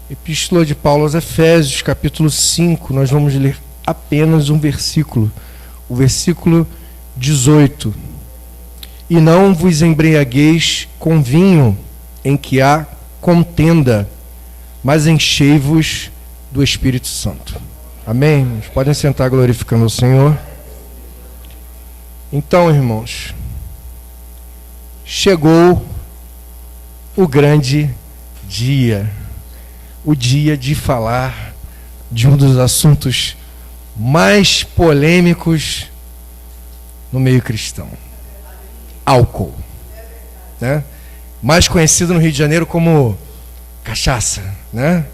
Epístola de Paulo aos Efésios, capítulo 5, nós vamos ler apenas um versículo, o versículo 18. E não vos embriagueis com vinho, em que há contenda, mas enchei-vos do Espírito Santo. Amém? Irmãos? Podem sentar glorificando o Senhor. Então, irmãos, chegou o grande dia. O dia de falar de um dos assuntos mais polêmicos no meio cristão. Álcool, né? Mais conhecido no Rio de Janeiro como cachaça, né?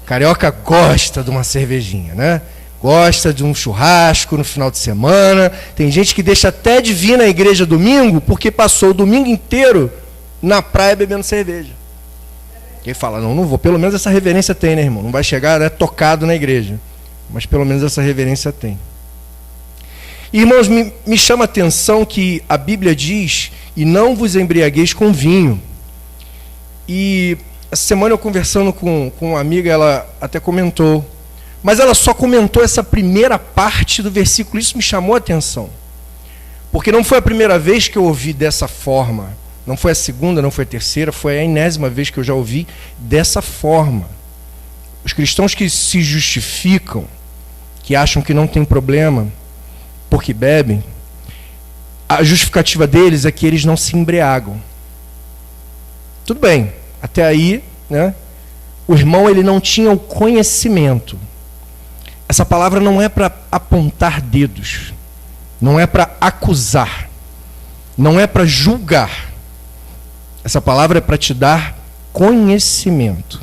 Carioca gosta de uma cervejinha, né? Gosta de um churrasco no final de semana. Tem gente que deixa até de vir na igreja domingo porque passou o domingo inteiro na praia bebendo cerveja. Quem fala, não vou. Pelo menos essa reverência tem, né, irmão? Não vai chegar, né, tocado na igreja. Mas pelo menos essa reverência tem. Irmãos, me chama a atenção que a Bíblia diz, e não vos embriagueis com vinho. E essa semana eu conversando com uma amiga, ela até comentou. Mas ela só comentou essa primeira parte do versículo. Isso me chamou a atenção. Porque não foi a primeira vez que eu ouvi dessa forma. Não foi a segunda, não foi a terceira, foi a enésima vez que eu já ouvi dessa forma. Os cristãos que se justificam, que acham que não tem problema porque bebem, a justificativa deles é que eles não se embriagam. Tudo bem, até aí, né? O irmão ele não tinha o conhecimento. Essa palavra não é para apontar dedos, não é para acusar, não é para julgar. Essa palavra é para te dar conhecimento.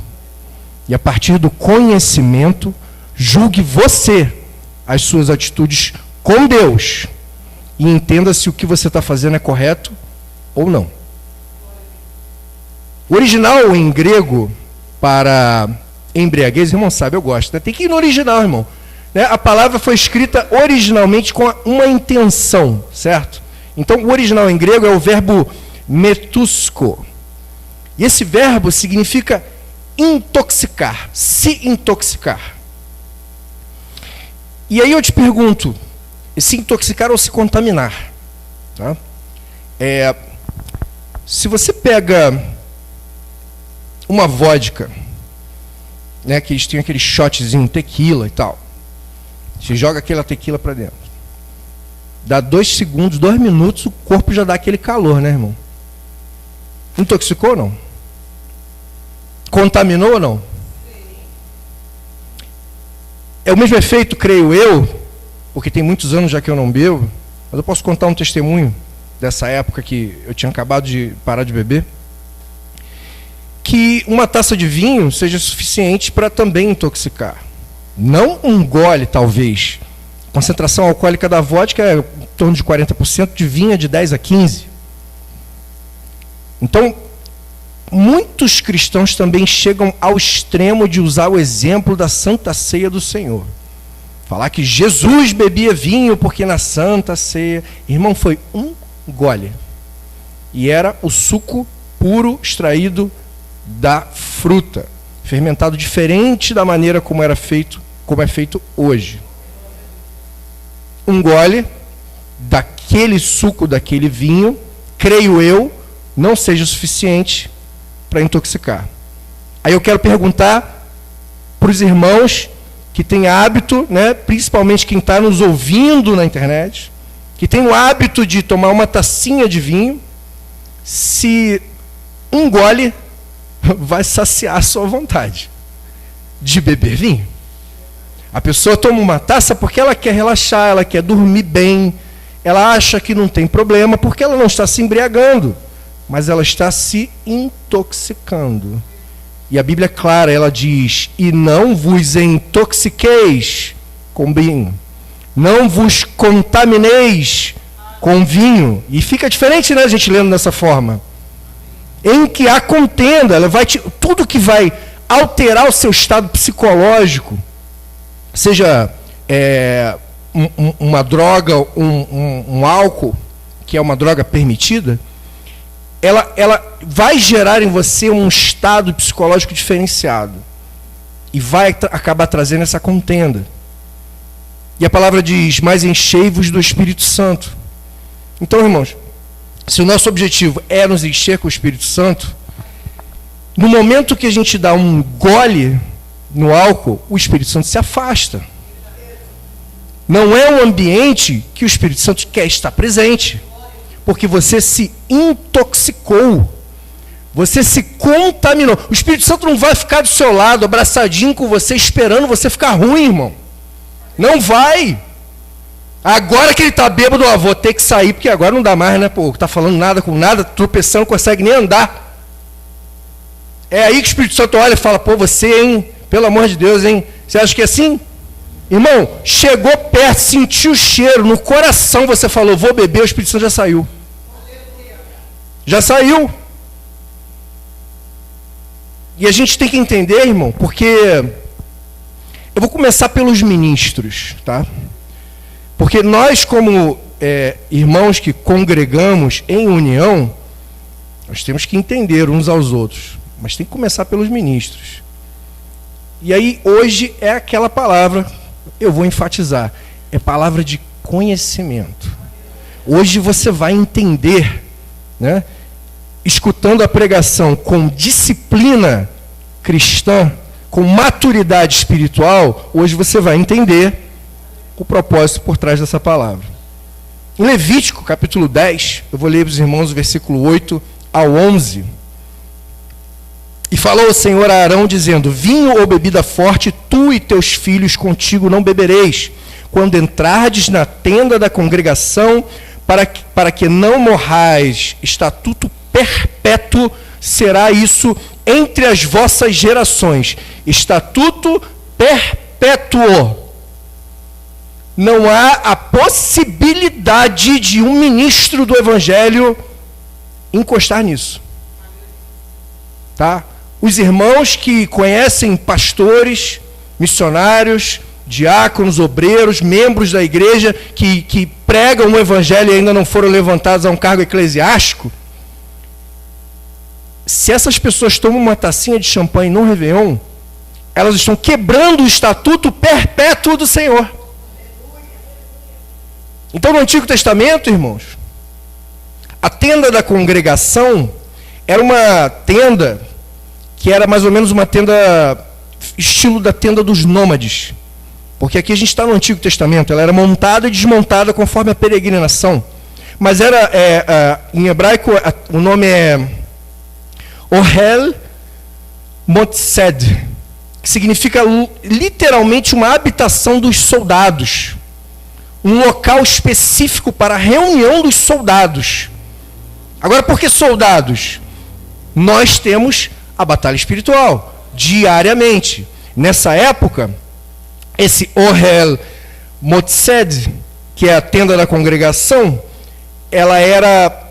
E a partir do conhecimento, julgue você as suas atitudes com Deus. E entenda se o que você está fazendo é correto ou não. O original em grego para embriaguez, irmão, sabe, eu gosto. Né? Tem que ir no original, irmão. Né? A palavra foi escrita originalmente com uma intenção, certo? Então, o original em grego é o verbo metusko. E esse verbo significa intoxicar, se intoxicar. E aí eu te pergunto, se intoxicar ou se contaminar? Tá? Se você pega uma vodka, né, que eles têm aquele shotzinho, tequila e tal, você joga aquela tequila para dentro. Dá 2 segundos, 2 minutos, o corpo já dá aquele calor, né, irmão? Intoxicou ou não? Contaminou ou não? É o mesmo efeito, creio eu, porque tem muitos anos já que eu não bebo, mas eu posso contar um testemunho dessa época que eu tinha acabado de parar de beber, que uma taça de vinho seja suficiente para também intoxicar. Não um gole, talvez. A concentração alcoólica da vodka é em torno de 40%, de vinho é de 10 a 15%. Então, muitos cristãos também chegam ao extremo de usar o exemplo da Santa Ceia do Senhor. Falar que Jesus bebia vinho porque na Santa Ceia... Irmão, foi um gole. E era o suco puro extraído da fruta. Fermentado diferente da maneira como é feito hoje. Um gole daquele suco, daquele vinho, creio eu, não seja o suficiente para intoxicar. Aí eu quero perguntar para os irmãos que têm hábito, né, principalmente quem está nos ouvindo na internet, que tem o hábito de tomar uma tacinha de vinho, se um gole vai saciar a sua vontade de beber vinho. A pessoa toma uma taça porque ela quer relaxar, ela quer dormir bem, ela acha que não tem problema porque ela não está se embriagando, mas ela está se intoxicando. E a Bíblia é clara, ela diz, e não vos intoxiqueis com vinho, não vos contamineis com vinho. E fica diferente, né, a gente lendo dessa forma. Em que há contenda, ela vai tudo que vai alterar o seu estado psicológico, seja uma droga, um álcool, que é uma droga permitida, ela vai gerar em você um estado psicológico diferenciado. e vai acabar trazendo essa contenda. E a palavra diz, mas enchei-vos do Espírito Santo. Então, irmãos, se o nosso objetivo é nos encher com o Espírito Santo, no momento que a gente dá um gole no álcool, o Espírito Santo se afasta. Não é um ambiente que o Espírito Santo quer estar presente, porque você se intoxicou, você se contaminou. O Espírito Santo não vai ficar do seu lado, abraçadinho com você, esperando você ficar ruim, irmão. Não vai. Agora que ele está bêbado, vou ter que sair, porque agora não dá mais, né? Pô, tá falando nada com nada, tropeçando, não consegue nem andar. É aí que o Espírito Santo olha e fala, pô, você, hein? Pelo amor de Deus, hein? Você acha que é assim? Irmão, chegou perto, sentiu o cheiro, no coração você falou, vou beber, o Espírito Santo já saiu. Já saiu. E a gente tem que entender, irmão, porque eu vou começar pelos ministros, tá? Porque nós, como irmãos que congregamos em união, nós temos que entender uns aos outros, mas tem que começar pelos ministros. E aí, hoje é aquela palavra, eu vou enfatizar, é palavra de conhecimento. Hoje você vai entender, né? Escutando a pregação com disciplina cristã, com maturidade espiritual, hoje você vai entender o propósito por trás dessa palavra. Em Levítico, capítulo 10, eu vou ler para os irmãos o versículo 8 ao 11. E falou o Senhor a Arão, dizendo, vinho ou bebida forte, tu e teus filhos contigo não bebereis, quando entrardes na tenda da congregação, para que não morrais, estatuto perpétuo será isso entre as vossas gerações. Estatuto perpétuo. Não há a possibilidade de um ministro do Evangelho encostar nisso. Tá? Os irmãos que conhecem pastores, missionários, diáconos, obreiros, membros da igreja, que pregam o Evangelho e ainda não foram levantados a um cargo eclesiástico, se essas pessoas tomam uma tacinha de champanhe no Réveillon, elas estão quebrando o estatuto perpétuo do Senhor. Então, no Antigo Testamento, irmãos, a tenda da congregação era uma tenda que era mais ou menos uma tenda, estilo da tenda dos nômades. Porque aqui a gente está no Antigo Testamento, ela era montada e desmontada conforme a peregrinação. Mas era, em hebraico, o nome é Ohel Motsed, que significa literalmente uma habitação dos soldados. Um local específico para a reunião dos soldados. Agora, por que soldados? Nós temos a batalha espiritual, diariamente. Nessa época, esse Ohel Motsed, que é a tenda da congregação, ela era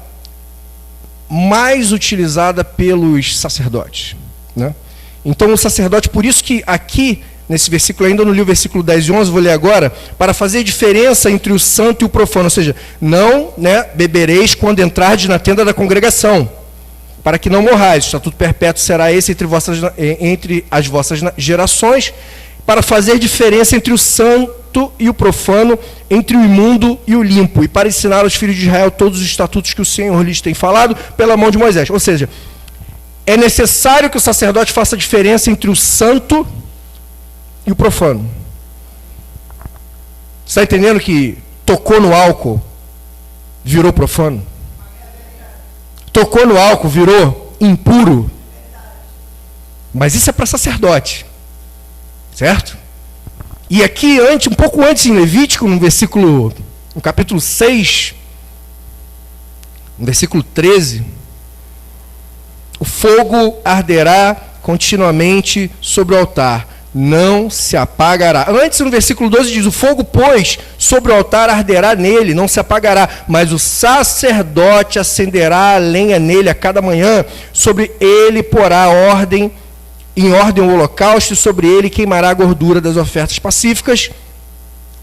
mais utilizada pelos sacerdotes, né? Então, o sacerdote, por isso que aqui, nesse versículo, ainda não li o versículo 10 e 11, vou ler agora, para fazer diferença entre o santo e o profano, ou seja, não, né, bebereis quando entrardes na tenda da congregação, para que não morrais. O estatuto perpétuo será esse entre as vossas gerações, para fazer diferença entre o santo e o profano, entre o imundo e o limpo, e para ensinar aos filhos de Israel todos os estatutos que o Senhor lhes tem falado pela mão de Moisés. Ou seja, é necessário que o sacerdote faça a diferença entre o santo e o profano. Você está entendendo que tocou no álcool, virou profano? Tocou no álcool, virou impuro? Mas isso é para sacerdote. Certo? E aqui, um pouco antes em Levítico, no capítulo 6, no versículo 13, o fogo arderá continuamente sobre o altar, não se apagará. Antes, no versículo 12, diz, o fogo, pois, sobre o altar arderá nele, não se apagará, mas o sacerdote acenderá a lenha nele a cada manhã, sobre ele porá em ordem o holocausto, e sobre ele queimará a gordura das ofertas pacíficas.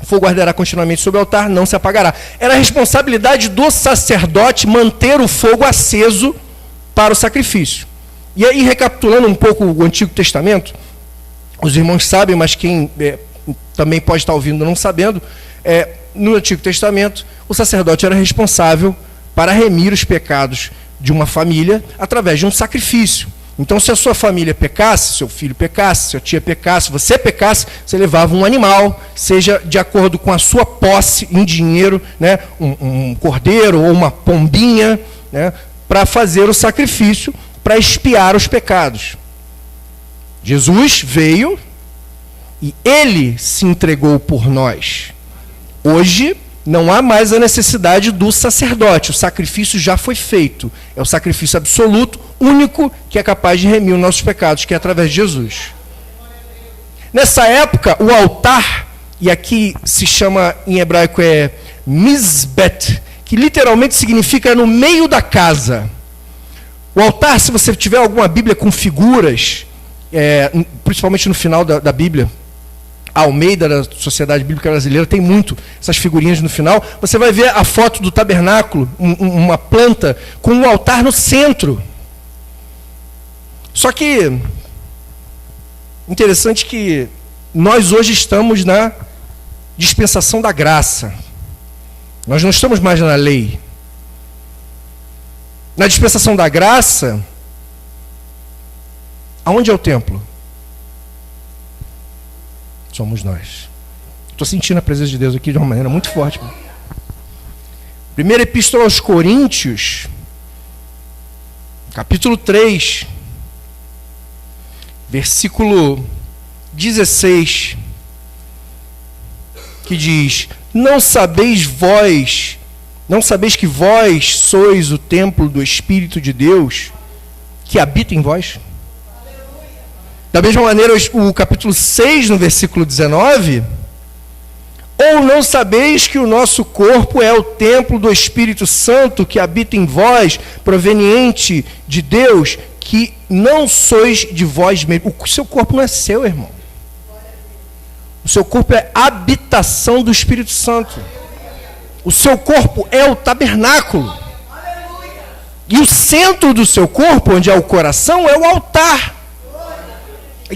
O fogo arderá continuamente sobre o altar, não se apagará. Era a responsabilidade do sacerdote manter o fogo aceso para o sacrifício. E aí, recapitulando um pouco o Antigo Testamento, os irmãos sabem, mas quem também pode estar ouvindo não sabendo, no Antigo Testamento, o sacerdote era responsável para remir os pecados de uma família através de um sacrifício. Então, se a sua família pecasse, seu filho pecasse, sua tia pecasse, você pecasse, você levava um animal, seja de acordo com a sua posse em dinheiro, né, um cordeiro ou uma pombinha, né, para fazer o sacrifício, para expiar os pecados. Jesus veio e ele se entregou por nós. Hoje, não há mais a necessidade do sacerdote. O sacrifício já foi feito. É o sacrifício absoluto, único, que é capaz de remir os nossos pecados, que é através de Jesus. Nessa época, o altar, e aqui se chama em hebraico Mizbet, que literalmente significa no meio da casa. O altar, se você tiver alguma Bíblia com figuras, principalmente no final da Bíblia, a Almeida, da Sociedade Bíblica Brasileira, tem muito essas figurinhas no final. Você vai ver a foto do tabernáculo, uma planta com um altar no centro. Só que, interessante que nós hoje estamos na dispensação da graça. Nós não estamos mais na lei. Na dispensação da graça, aonde é o templo? Somos nós. Estou sentindo a presença de Deus aqui de uma maneira muito forte. Primeira Epístola aos Coríntios, capítulo 3, versículo 16, que diz: não sabeis que vós sois o templo do Espírito de Deus, que habita em vós? Da mesma maneira, o capítulo 6, no versículo 19, ou não sabeis que o nosso corpo é o templo do Espírito Santo que habita em vós, proveniente de Deus, que não sois de vós mesmos. O seu corpo não é seu, irmão. O seu corpo é habitação do Espírito Santo. O seu corpo é o tabernáculo. E o centro do seu corpo, onde é o coração, é o altar.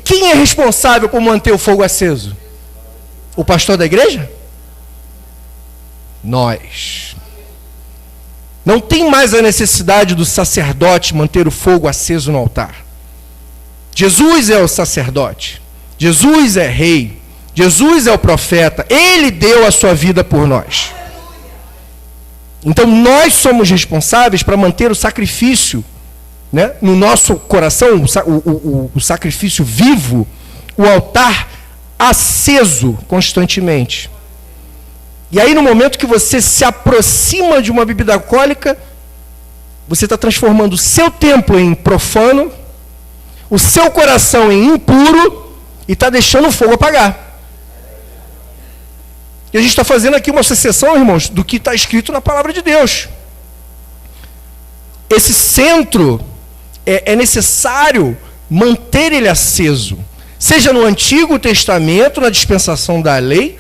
Quem é responsável por manter o fogo aceso? O pastor da igreja? Nós. Não tem mais a necessidade do sacerdote manter o fogo aceso no altar. Jesus é o sacerdote. Jesus é rei. Jesus é o profeta. Ele deu a sua vida por nós. Então nós somos responsáveis para manter o sacrifício, né, no nosso coração, o sacrifício vivo, o altar aceso constantemente. E aí, no momento que você se aproxima de uma bebida alcoólica, você está transformando o seu templo em profano, o seu coração em impuro, e está deixando o fogo apagar. E a gente está fazendo aqui uma associação, irmãos, do que está escrito na palavra de Deus. Esse centro é necessário manter ele aceso, seja no Antigo Testamento, na dispensação da lei,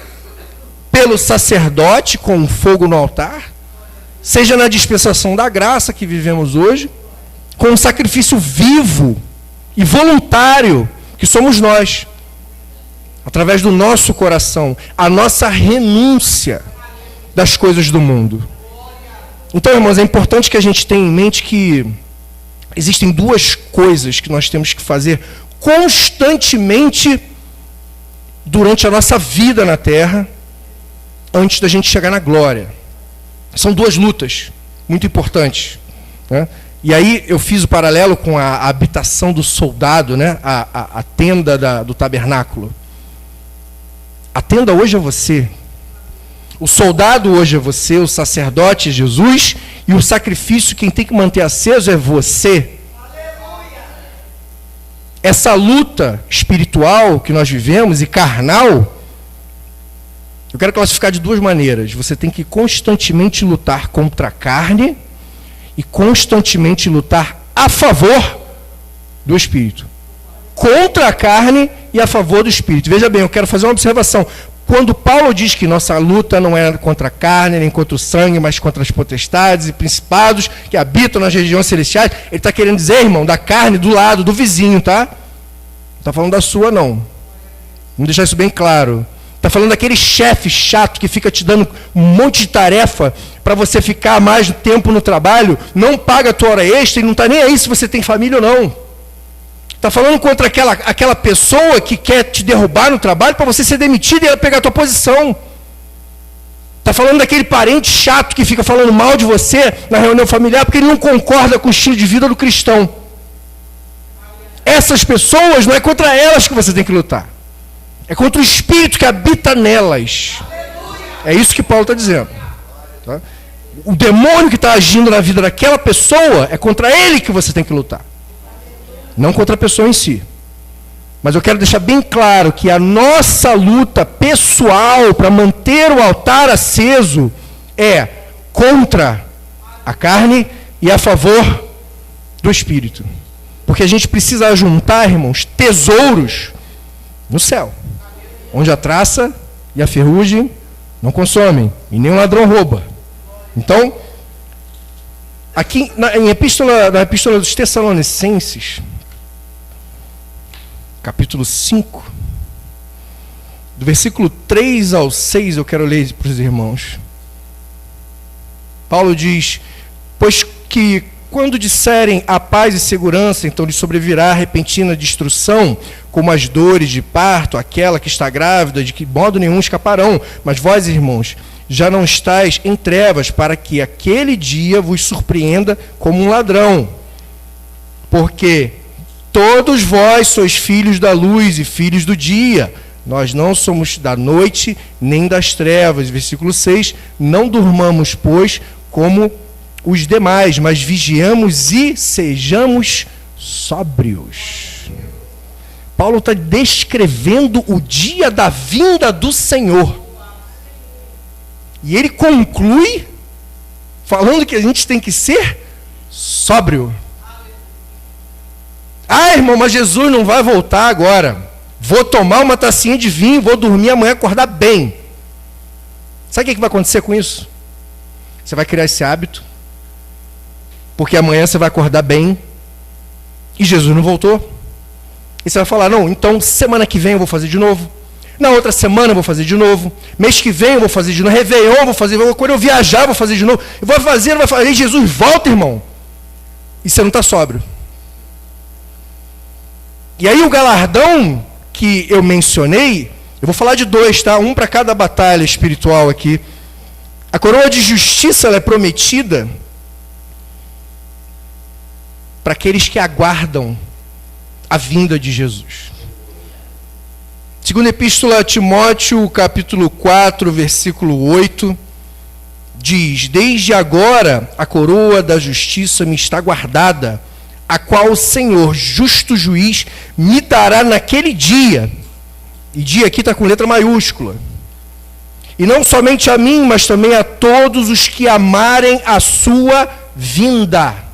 pelo sacerdote com fogo no altar, seja na dispensação da graça que vivemos hoje, com um sacrifício vivo e voluntário, que somos nós, através do nosso coração, a nossa renúncia das coisas do mundo. Então, irmãos, é importante que a gente tenha em mente que existem duas coisas que nós temos que fazer constantemente durante a nossa vida na terra, antes da gente chegar na glória. São duas lutas muito importantes, né? E aí eu fiz o paralelo com a habitação do soldado, né? A tenda do tabernáculo. A tenda hoje é você. O soldado hoje é você, o sacerdote é Jesus, e o sacrifício, quem tem que manter aceso é você. Aleluia. Essa luta espiritual que nós vivemos e carnal, eu quero classificar de duas maneiras. Você tem que constantemente lutar contra a carne e constantemente lutar a favor do Espírito. Contra a carne e a favor do Espírito. Veja bem, eu quero fazer uma observação. Quando Paulo diz que nossa luta não é contra a carne, nem contra o sangue, mas contra as potestades e principados que habitam nas regiões celestiais, ele está querendo dizer, irmão, da carne do lado, do vizinho, tá? Não está falando da sua, não. Vamos deixar isso bem claro. Está falando daquele chefe chato que fica te dando um monte de tarefa para você ficar mais tempo no trabalho, não paga a tua hora extra e não está nem aí se você tem família ou não. Está falando contra aquela pessoa que quer te derrubar no trabalho para você ser demitido e ela pegar a tua posição. Está falando daquele parente chato que fica falando mal de você na reunião familiar porque ele não concorda com o estilo de vida do cristão. Essas pessoas, não é contra elas que você tem que lutar. É contra o espírito que habita nelas. É isso que Paulo está dizendo. Tá? O demônio que está agindo na vida daquela pessoa, é contra ele que você tem que lutar. Não contra a pessoa em si. Mas eu quero deixar bem claro que a nossa luta pessoal para manter o altar aceso é contra a carne e a favor do espírito. Porque a gente precisa juntar, irmãos, tesouros no céu. Onde a traça e a ferrugem não consomem, e nem o ladrão rouba. Então, aqui na epístola dos Tessalonicenses, capítulo 5, do versículo 3 ao 6, eu quero ler para os irmãos. Paulo diz: pois que quando disserem a paz e segurança, então lhe sobrevirá repentina destruição, como as dores de parto, aquela que está grávida, de que modo nenhum escaparão. Mas vós, irmãos, já não estáis em trevas, para que aquele dia vos surpreenda como um ladrão. Porque todos vós sois filhos da luz e filhos do dia. Nós não somos da noite nem das trevas. Versículo 6. Não durmamos, pois, como os demais, mas vigiamos e sejamos sóbrios. Paulo está descrevendo o dia da vinda do Senhor. E ele conclui falando que a gente tem que ser sóbrio. Ah, irmão, mas Jesus não vai voltar agora. Vou tomar uma tacinha de vinho, vou dormir amanhã, acordar bem. Sabe o que vai acontecer com isso? Você vai criar esse hábito, porque amanhã você vai acordar bem, e Jesus não voltou. E você vai falar: não, então semana que vem eu vou fazer de novo. Na outra semana eu vou fazer de novo. Mês que vem eu vou fazer de novo. Réveillon eu vou fazer. Quando eu viajar eu vou fazer de novo. Eu vou fazer, não vai fazer. E Jesus volta, irmão. E você não está sóbrio. E aí o galardão que eu mencionei, eu vou falar de dois, tá? Um para cada batalha espiritual aqui. A coroa de justiça, ela é prometida para aqueles que aguardam a vinda de Jesus. Segunda epístola a Timóteo, capítulo 4, versículo 8, diz: desde agora a coroa da justiça me está guardada, a qual o Senhor, justo juiz, me dará naquele dia. E dia aqui está com letra maiúscula. E não somente a mim, mas também a todos os que amarem a sua vinda.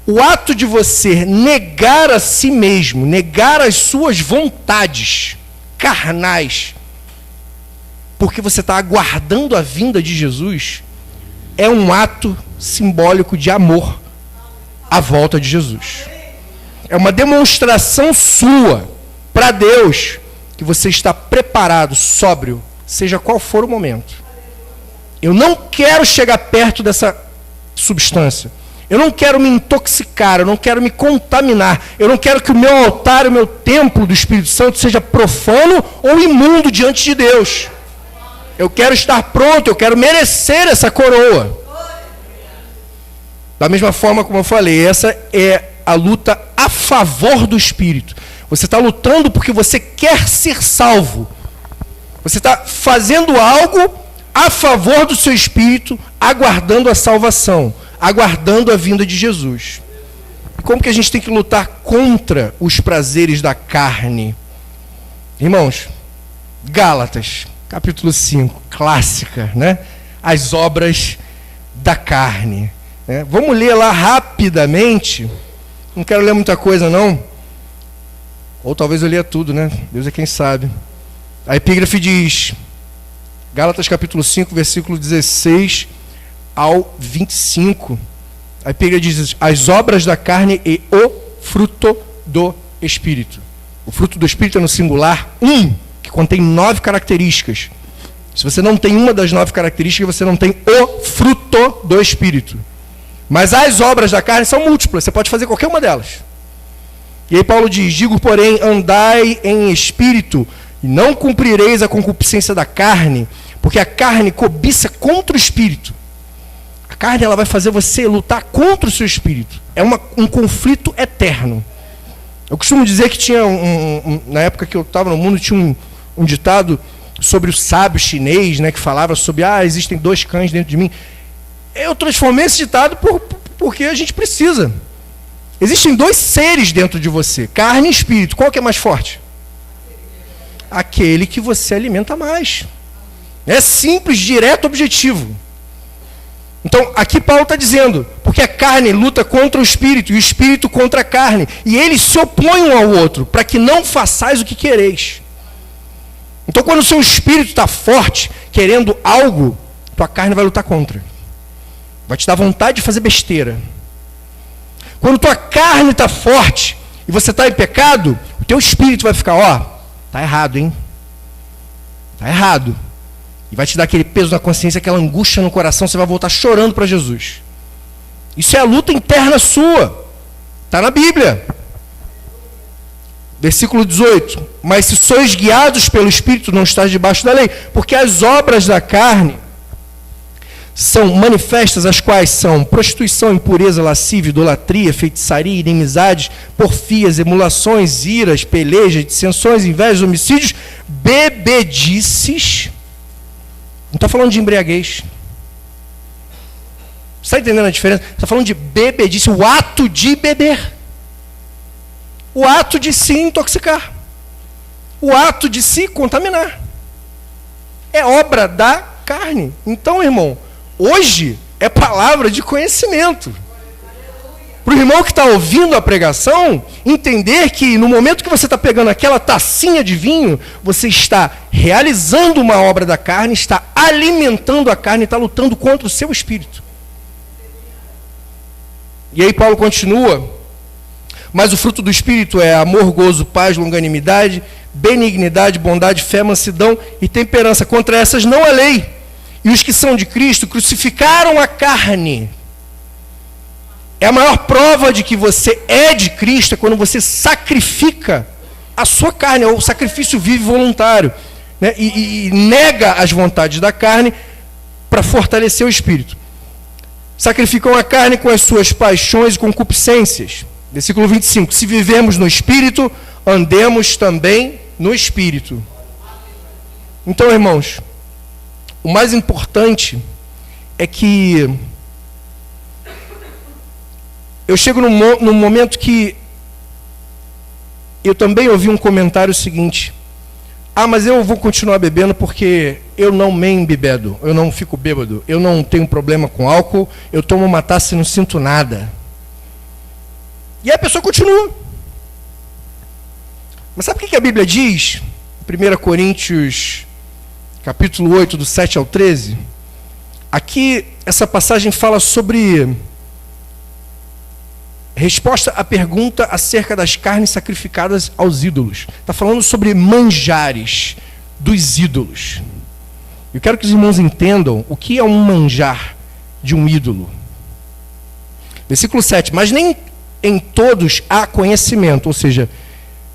O ato de você negar a si mesmo, negar as suas vontades carnais, porque você está aguardando a vinda de Jesus, é um ato simbólico de amor à volta de Jesus. É uma demonstração sua para Deus que você está preparado, sóbrio, seja qual for o momento. Eu não quero chegar perto dessa substância. Eu não quero me intoxicar, eu não quero me contaminar. Eu não quero que o meu altar, o meu templo do Espírito Santo seja profano ou imundo diante de Deus. Eu quero estar pronto, eu quero merecer essa coroa. Da mesma forma como eu falei, essa é a luta a favor do Espírito. Você está lutando porque você quer ser salvo. Você está fazendo algo a favor do seu Espírito, aguardando a salvação, aguardando a vinda de Jesus. E como que a gente tem que lutar contra os prazeres da carne? Irmãos, Gálatas, capítulo 5, clássica, né? As obras da carne. Vamos ler lá rapidamente. Não quero ler muita coisa, não. Ou talvez eu leia tudo, né? Deus é quem sabe. A epígrafe diz, Gálatas capítulo 5, versículo 16 ao 25. A epígrafe diz: as obras da carne e o fruto do Espírito. O fruto do Espírito é no singular que contém 9 características. Se você não tem uma das 9 características, você não tem o fruto do Espírito. Mas as obras da carne são múltiplas, você pode fazer qualquer uma delas. E aí Paulo diz, digo, porém, andai em espírito, e não cumprireis a concupiscência da carne, porque a carne cobiça contra o espírito. A carne ela vai fazer você lutar contra o seu espírito. É um conflito eterno. Eu costumo dizer que tinha, na época que eu estava no mundo, tinha um ditado sobre o sábio chinês, né, que falava sobre, existem 2 cães dentro de mim. Eu transformei esse ditado porque a gente precisa. Existem 2 seres dentro de você, carne e espírito. Qual que é mais forte? Aquele que você alimenta mais. É simples, direto, objetivo. Então, aqui Paulo está dizendo, porque a carne luta contra o espírito, e o espírito contra a carne, e eles se opõem um ao outro, para que não façais o que quereis. Então, quando o seu espírito está forte, querendo algo, tua carne vai lutar contra. Vai te dar vontade de fazer besteira. Quando tua carne está forte e você está em pecado, o teu espírito vai ficar, tá errado, hein? Tá errado. E vai te dar aquele peso na consciência, aquela angústia no coração, você vai voltar chorando para Jesus. Isso é a luta interna sua. Está na Bíblia. Versículo 18. Mas se sois guiados pelo Espírito, não estáis debaixo da lei. Porque as obras da carne são manifestas, as quais são prostituição, impureza, lascívia, idolatria, feitiçaria, inimizades, porfias, emulações, iras, pelejas, dissensões, invejas, homicídios, bebedices. Não está falando de embriaguez. Você está entendendo a diferença? Está falando de bebedice, o ato de beber. O ato de se intoxicar. O ato de se contaminar. É obra da carne. Então, irmão, hoje é palavra de conhecimento. Para o irmão que está ouvindo a pregação, entender que no momento que você está pegando aquela tacinha de vinho, você está realizando uma obra da carne, está alimentando a carne, está lutando contra o seu espírito. E aí Paulo continua, mas o fruto do Espírito é amor, gozo, paz, longanimidade, benignidade, bondade, fé, mansidão e temperança. Contra essas não há lei. E os que são de Cristo crucificaram a carne. É a maior prova de que você é de Cristo é quando você sacrifica a sua carne, é o sacrifício vivo e voluntário, né? E nega as vontades da carne para fortalecer o espírito. Sacrificam a carne com as suas paixões e concupiscências. Versículo 25. Se vivemos no espírito, andemos também no espírito. Então, irmãos, o mais importante é que eu chego num momento que eu também ouvi um comentário seguinte: mas eu vou continuar bebendo porque eu não me embebedo, eu não fico bêbado, eu não tenho problema com álcool, eu tomo uma taça e não sinto nada. E aí a pessoa continua. Mas sabe o que a Bíblia diz? 1 Coríntios, capítulo 8, do 7 ao 13. Aqui, essa passagem fala sobre resposta à pergunta acerca das carnes sacrificadas aos ídolos. Está falando sobre manjares dos ídolos. Eu quero que os irmãos entendam o que é um manjar de um ídolo. Versículo 7. Mas nem em todos há conhecimento, ou seja,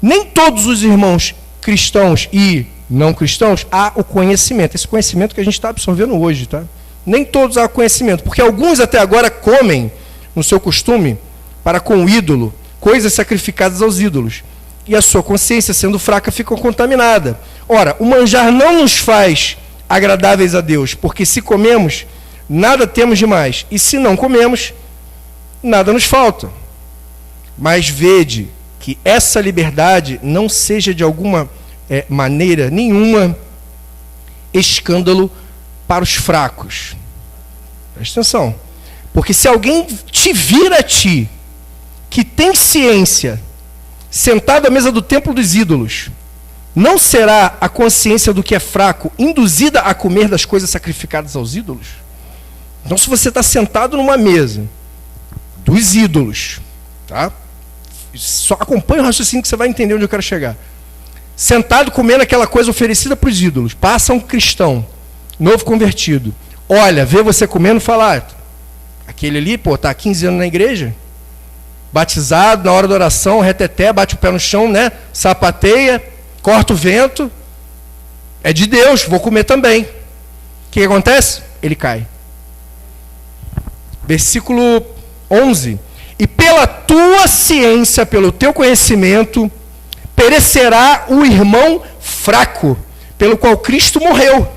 nem todos os irmãos cristãos e não cristãos há o conhecimento. Esse conhecimento que a gente está absorvendo hoje, tá? Nem todos há conhecimento, porque alguns até agora comem no seu costume para com o ídolo, coisas sacrificadas aos ídolos. E a sua consciência, sendo fraca, fica contaminada. Ora, o manjar não nos faz agradáveis a Deus, porque se comemos, nada temos demais. E se não comemos, nada nos falta. Mas vede que essa liberdade não seja de alguma maneira nenhuma escândalo para os fracos. Presta atenção. Porque se alguém te vir a ti, que tem ciência, sentado à mesa do templo dos ídolos, não será a consciência do que é fraco induzida a comer das coisas sacrificadas aos ídolos? Então, se você está sentado numa mesa dos ídolos, tá? Só acompanha o raciocínio que você vai entender onde eu quero chegar. Sentado comendo aquela coisa oferecida para os ídolos. Passa um cristão, novo convertido. Olha, vê você comendo e fala, aquele ali, tá há 15 anos na igreja, batizado, na hora da oração, reteté, bate o pé no chão, né? Sapateia, corta o vento. É de Deus, vou comer também. O que acontece? Ele cai. Versículo 11. E pela tua ciência, pelo teu conhecimento, perecerá o irmão fraco, pelo qual Cristo morreu.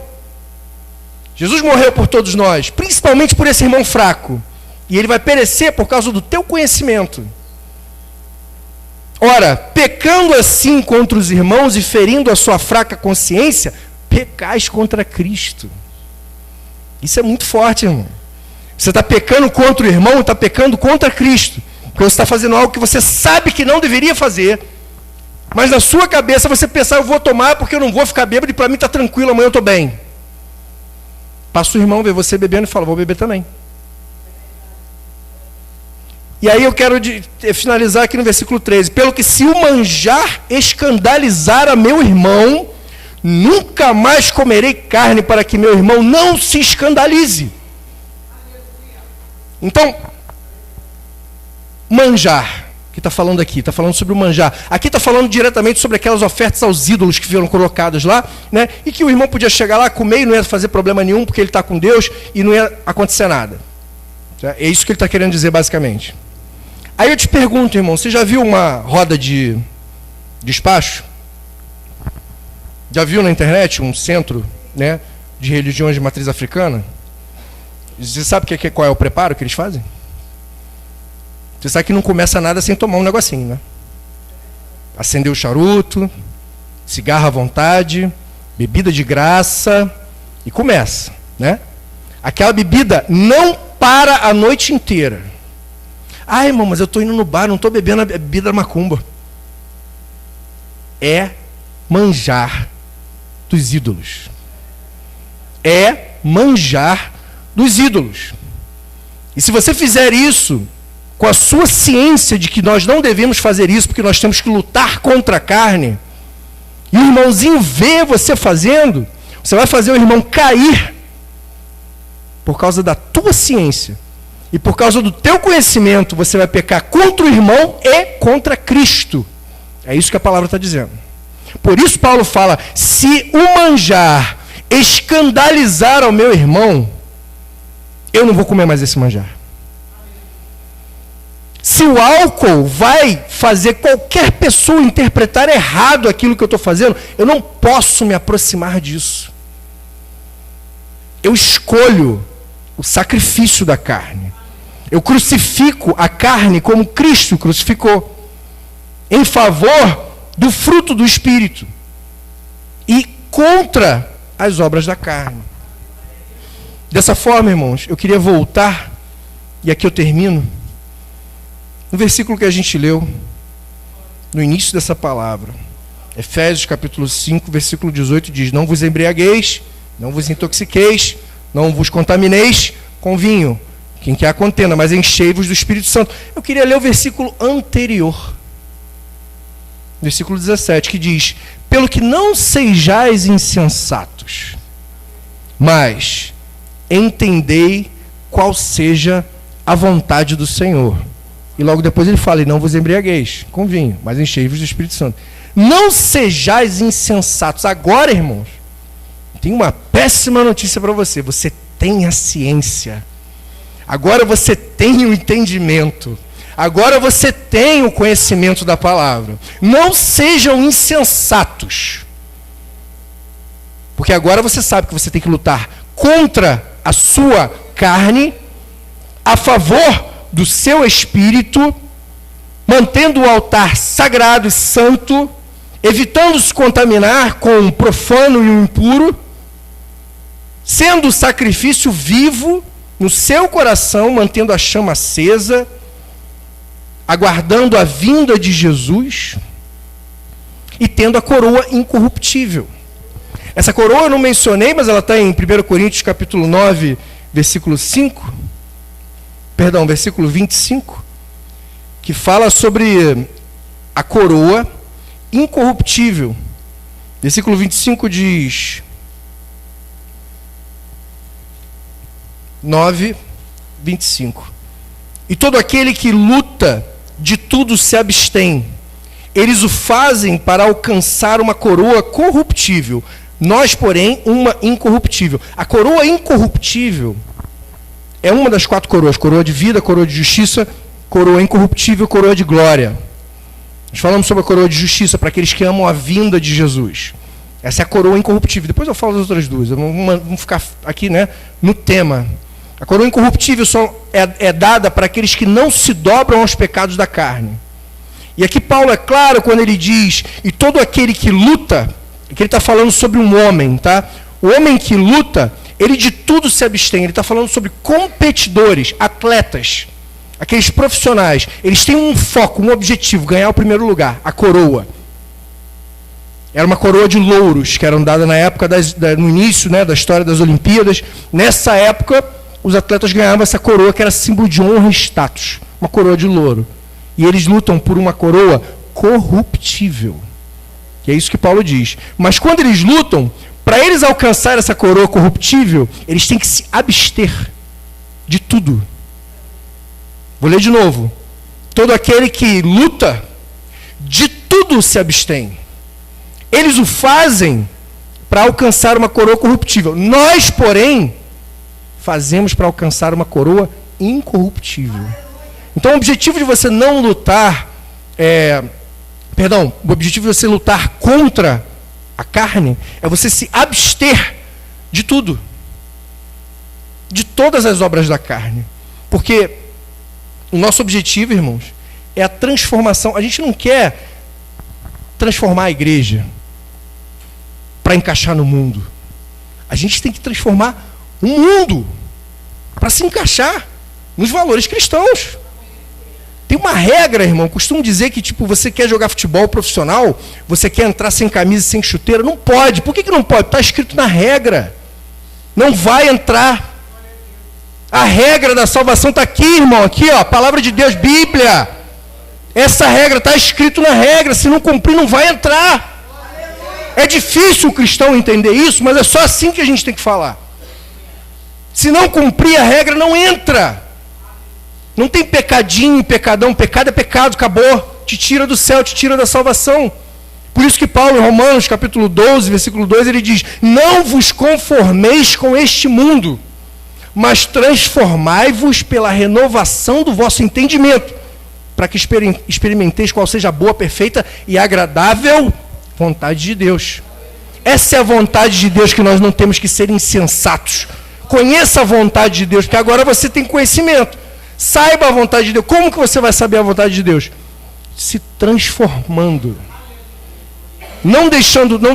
Jesus morreu por todos nós, principalmente por esse irmão fraco. E ele vai perecer por causa do teu conhecimento. Ora, pecando assim contra os irmãos e ferindo a sua fraca consciência, pecais contra Cristo. Isso é muito forte, irmão. Você está pecando contra o irmão, está pecando contra Cristo. Porque você está fazendo algo que você sabe que não deveria fazer. Mas na sua cabeça você pensar, eu vou tomar porque eu não vou ficar bêbado e para mim está tranquilo, amanhã eu estou bem. Passa o irmão, vê você bebendo e fala, vou beber também. E aí eu quero finalizar aqui no versículo 13. Pelo que se o manjar escandalizar a meu irmão, nunca mais comerei carne para que meu irmão não se escandalize. Então, manjar, que está falando aqui, está falando sobre o manjar. Aqui está falando diretamente sobre aquelas ofertas aos ídolos que foram colocadas lá, né? E que o irmão podia chegar lá, comer e não ia fazer problema nenhum, porque ele está com Deus e não ia acontecer nada. É isso que ele está querendo dizer basicamente. Aí eu te pergunto, irmão, você já viu uma roda de despacho? Já viu na internet um centro, né, de religiões de matriz africana? Você sabe qual é o preparo que eles fazem? Você sabe que não começa nada sem tomar um negocinho, né? Acender o charuto, cigarro à vontade, bebida de graça, e começa, né? Aquela bebida não para a noite inteira. Ah, irmão, mas eu estou indo no bar, não estou bebendo a bebida da macumba. É manjar dos ídolos. É manjar dos ídolos. E se você fizer isso, com a sua ciência de que nós não devemos fazer isso, porque nós temos que lutar contra a carne, e o irmãozinho vê você fazendo, você vai fazer o irmão cair por causa da tua ciência. E por causa do teu conhecimento, você vai pecar contra o irmão e contra Cristo. É isso que a palavra está dizendo. Por isso Paulo fala, se o manjar escandalizar ao meu irmão, eu não vou comer mais esse manjar. Se o álcool vai fazer qualquer pessoa interpretar errado aquilo que eu estou fazendo, eu não posso me aproximar disso. Eu escolho o sacrifício da carne. Eu crucifico a carne como Cristo crucificou, em favor do fruto do Espírito e contra as obras da carne. Dessa forma, irmãos, eu queria voltar, e aqui eu termino, no versículo que a gente leu, no início dessa palavra. Efésios capítulo 5, versículo 18 diz, não vos embriagueis, não vos intoxiqueis, não vos contamineis com vinho, quem quer a contenda, mas enchei-vos do Espírito Santo. Eu queria ler o versículo anterior, versículo 17, que diz, pelo que não sejais insensatos, mas entendei qual seja a vontade do Senhor. E logo depois ele fala, e não vos embriagueis com vinho, mas enchei-vos do Espírito Santo. Não sejais insensatos. Agora, irmãos, tem uma péssima notícia para você. Você tem a ciência. Agora você tem o entendimento. Agora você tem o conhecimento da palavra. Não sejam insensatos. Porque agora você sabe que você tem que lutar contra a sua carne, a favor do seu espírito, mantendo o altar sagrado e santo, evitando se contaminar com o profano e o impuro, sendo o sacrifício vivo no seu coração, mantendo a chama acesa, aguardando a vinda de Jesus e tendo a coroa incorruptível. Essa coroa eu não mencionei, mas ela está em 1 Coríntios capítulo 9, versículo 25, que fala sobre a coroa incorruptível. Versículo 25 diz... 9:25. E todo aquele que luta, de tudo se abstém. Eles o fazem para alcançar uma coroa corruptível. Nós, porém, uma incorruptível. A coroa incorruptível é uma das 4 coroas. Coroa de vida, coroa de justiça, coroa incorruptível, coroa de glória. Nós falamos sobre a coroa de justiça para aqueles que amam a vinda de Jesus. Essa é a coroa incorruptível. Depois eu falo das outras duas. Vamos ficar aqui, né, no tema. A coroa incorruptível só é dada para aqueles que não se dobram aos pecados da carne. E aqui Paulo é claro quando ele diz, e todo aquele que luta, que ele está falando sobre um homem, tá? O homem que luta, ele de tudo se abstém. Ele está falando sobre competidores, atletas, aqueles profissionais. Eles têm um foco, um objetivo, ganhar o primeiro lugar, a coroa. Era uma coroa de louros, que eram dadas na época, no início, né, da história das Olimpíadas. Nessa época, os atletas ganhavam essa coroa que era símbolo de honra e status, uma coroa de louro. E eles lutam por uma coroa corruptível. E é isso que Paulo diz. Mas quando eles lutam, para eles alcançar essa coroa corruptível, eles têm que se abster de tudo. Vou ler de novo. Todo aquele que luta, de tudo se abstém. Eles o fazem para alcançar uma coroa corruptível. Nós, porém, fazemos para alcançar uma coroa incorruptível. Então, o objetivo de você não lutar, o objetivo de você lutar contra a carne é você se abster de tudo, de todas as obras da carne. Porque o nosso objetivo, irmãos, é a transformação. A gente não quer transformar a igreja para encaixar no mundo. A gente tem que transformar o mundo para se encaixar nos valores cristãos. Tem uma regra, irmão. Costumo dizer que, tipo, você quer jogar futebol profissional, você quer entrar sem camisa e sem chuteira, não pode. Por que não pode? Está escrito na regra. Não vai entrar. A regra da salvação está aqui, irmão. Aqui, ó, palavra de Deus, Bíblia. Essa regra está escrito na regra. Se não cumprir, não vai entrar. É difícil o cristão entender isso, mas é só assim que a gente tem que falar. Se não cumprir a regra, não entra. Não tem pecadinho, pecadão. Pecado é pecado, acabou. Te tira do céu, te tira da salvação. Por isso que Paulo, em Romanos, capítulo 12, versículo 2, ele diz: não vos conformeis com este mundo, mas transformai-vos pela renovação do vosso entendimento, para que experimenteis qual seja a boa, perfeita e agradável vontade de Deus. Essa é a vontade de Deus, que nós não temos que ser insensatos. Conheça a vontade de Deus, porque agora você tem conhecimento. Saiba a vontade de Deus. Como que você vai saber a vontade de Deus? Se transformando. Não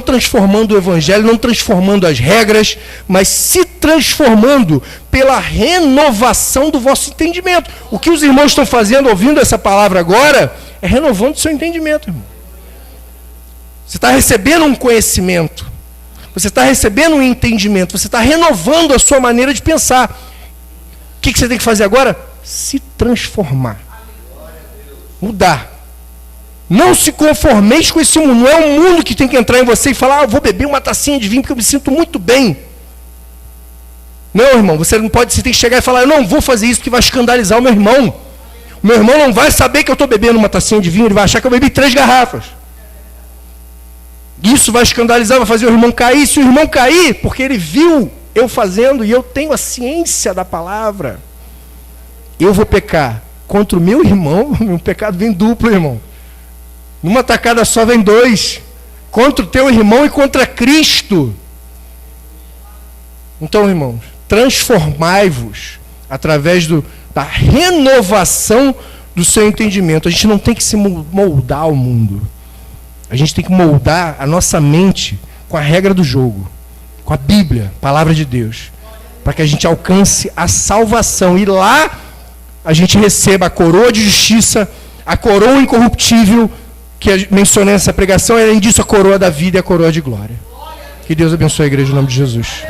transformando o evangelho, não transformando as regras, mas se transformando pela renovação do vosso entendimento. O que os irmãos estão fazendo, ouvindo essa palavra agora, é renovando o seu entendimento, irmão. Você está recebendo um conhecimento, você está recebendo um entendimento, você está renovando a sua maneira de pensar. O que você tem que fazer agora? Se transformar. Mudar. Não se conformeis com esse mundo. Não é um mundo que tem que entrar em você e falar: vou beber uma tacinha de vinho porque eu me sinto muito bem. Não, irmão, você não pode, você tem que chegar e falar: eu não vou fazer isso porque vai escandalizar o meu irmão. O meu irmão não vai saber que eu estou bebendo uma tacinha de vinho, ele vai achar que eu bebi 3 garrafas. Isso vai escandalizar, vai fazer o irmão cair. Se o irmão cair, porque ele viu eu fazendo e eu tenho a ciência da palavra, eu vou pecar contra o meu irmão. Um pecado vem duplo, irmão. Numa tacada só vem 2. Contra o teu irmão e contra Cristo. Então, irmãos, transformai-vos através da renovação do seu entendimento. A gente não tem que se moldar ao mundo. A gente tem que moldar a nossa mente com a regra do jogo, com a Bíblia, palavra de Deus, para que a gente alcance a salvação. E lá a gente receba a coroa de justiça, a coroa incorruptível, que eu mencionei nessa pregação, e além disso a coroa da vida e a coroa de glória. Que Deus abençoe a igreja em nome de Jesus.